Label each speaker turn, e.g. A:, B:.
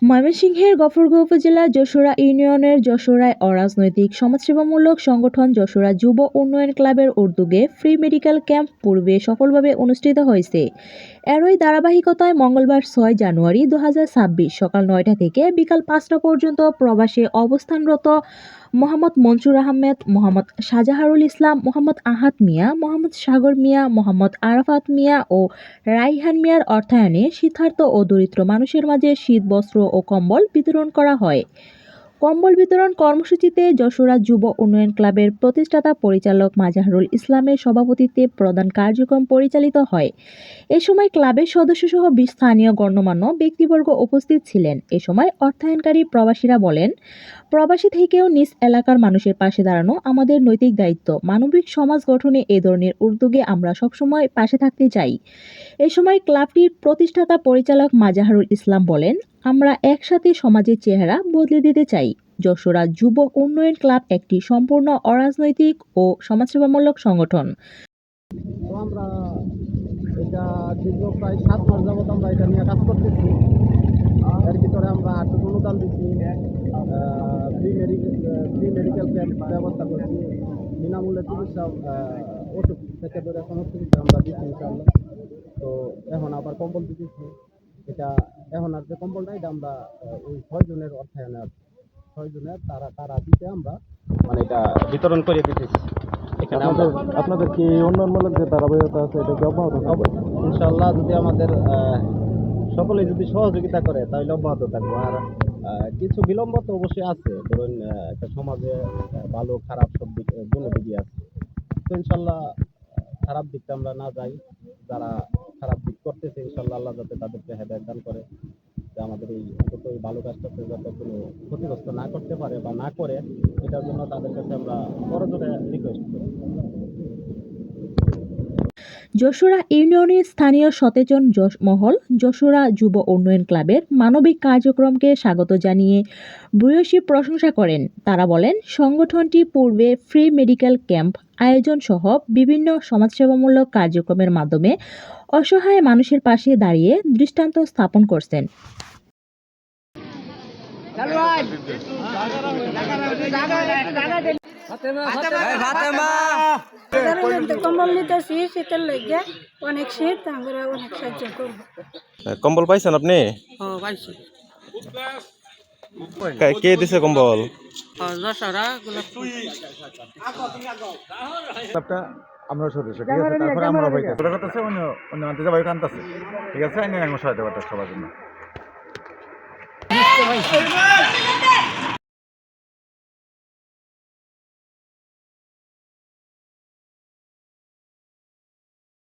A: ময়মনসিংহের গফরগাঁও উপজেলার যশোরা ইউনিয়নের যশোরায় অরাজনৈতিক সমাজসেবামূলক সংগঠন যশোরা যুব উন্নয়ন ক্লাবের উদ্যোগে ফ্রি মেডিকেল ক্যাম্প পূর্বে সফলভাবে অনুষ্ঠিত হয়েছে। এরই ধারাবাহিকতায় মঙ্গলবার ৬ জানুয়ারি ২০২৬ সকাল ৯টা থেকে বিকাল ৫টা পর্যন্ত প্রবাসে অবস্থানরত মোহাম্মদ মনসুর আহমেদ, মোহাম্মদ শাহজাহারুল ইসলাম, মোহাম্মদ আহাদ মিয়া, মোহাম্মদ সাগর মিয়া, মোহাম্মদ আরাফাত মিয়া ও রাইহান মিয়ার অর্থায়নে শীতার্ত ও দরিদ্র মানুষের মাঝে শীত বস্ত্র ও কম্বল বিতরণ করা হয়। কম্বল বিতরণ কর্মসূচিতে যশোরা যুব উন্নয়ন ক্লাবের প্রতিষ্ঠাতা পরিচালক মাজাহারুল ইসলামের সভাপতিত্বে প্রধান কার্যক্রম পরিচালিত হয়। এ সময় ক্লাবের সদস্যসহ স্থানীয় গণ্যমান্য ব্যক্তিবর্গ উপস্থিত ছিলেন। এ সময় অর্থায়নকারী প্রবাসীরা বলেন, প্রবাসী থেকেও নিজ এলাকার মানুষের পাশে দাঁড়ানো আমাদের নৈতিক দায়িত্ব। মানবিক সমাজ গঠনে এ ধরনের উদ্যোগে আমরা সবসময় পাশে থাকতে চাই। এ সময় ক্লাবটির প্রতিষ্ঠাতা পরিচালক মাজাহারুল ইসলাম বলেন, আমরা একসাথে সমাজের চেহারা বদলে দিতে চাই। যশোরা যুব উন্নয়ন ক্লাব একটি সম্পূর্ণ অরাজনৈতিক ও সমাজসেবামূলক সংগঠন।
B: তো আমরা এটা দীর্ঘ প্রায় 7 মাস যাবত আমরা এটা নিয়ে কাজ করতেছি। এর ভিতরে আমরা আর্থিক অনুদান দিচ্ছি, ফ্রি মেডিকেল ক্যাম্প ব্যবস্থা করছি, বিনামূল্যে চিকিৎসা, ওষুধ থেকে ধরে সমস্ত কিছু আমরা দিচ্ছি ইনশাআল্লাহ। তো এখন আবার কম্বল দিতেছি। এটা এখন আর যে কম্বলটা এটা আমরা ওই 6 জনের অর্থায়নে 6 জনের তারা দিতে আমরা মানে এটা বিতরণ করে দিতেছি। এখানে আপনাদের কি উন্নয়নমূলক যে ধারাবাহিকতা আছে এটা কি অব্যাহত থাকবে? ইনশাআল্লাহ যদি আমাদের সকলে যদি সহযোগিতা করে তাহলে অব্যাহত থাকবে। আর কিছু বিলম্ব তো অবশ্যই আছে, ধরুন একটা সমাজে ভালো খারাপ সব দিক দুটো দিকই আছে। তো ইনশাআল্লাহ খারাপ দিকটা আমরা না যাই, যারা খারাপ দিক করতেছে ইনশাআল্লাহ আল্লাহ যাতে তাদেরকে হেদায়েত দান করে, যে আমাদের এই অন্তত এই ভালো কাজটাতে যাতে কোনো ক্ষতিগ্রস্ত না করতে পারে বা না করে, এটার জন্য তাদের কাছে আমরা বড়জোরে রিকোয়েস্ট করি।
A: যশোরা ইউনিয়নের স্থানীয় সচেতন মহল যশোরা যুব উন্নয়ন ক্লাবের মানবিক কার্যক্রমকে স্বাগত জানিয়ে ভূয়সী প্রশংসা করেন। তারা বলেন, সংগঠনটি পূর্বে ফ্রি মেডিকেল ক্যাম্প আয়োজন সহ বিভিন্ন সমাজসেবামূলক কার্যক্রমের মাধ্যমে অসহায় মানুষের পাশে দাঁড়িয়ে দৃষ্টান্ত স্থাপন করছেন।
C: কম্বল নিতেছি, শীতের লেগে অনেক শীত, আমরা অনেক সাহায্য করবো।
D: কম্বল পাইছেন আপনি? কে দিছে কম্বল?
E: আমরা সদস্য, ঠিক আছে। তারপরে আমরা অন্য আনতে যাবো, কান্তাছে, ঠিক আছে। সহায়তা করতে সবার জন্য।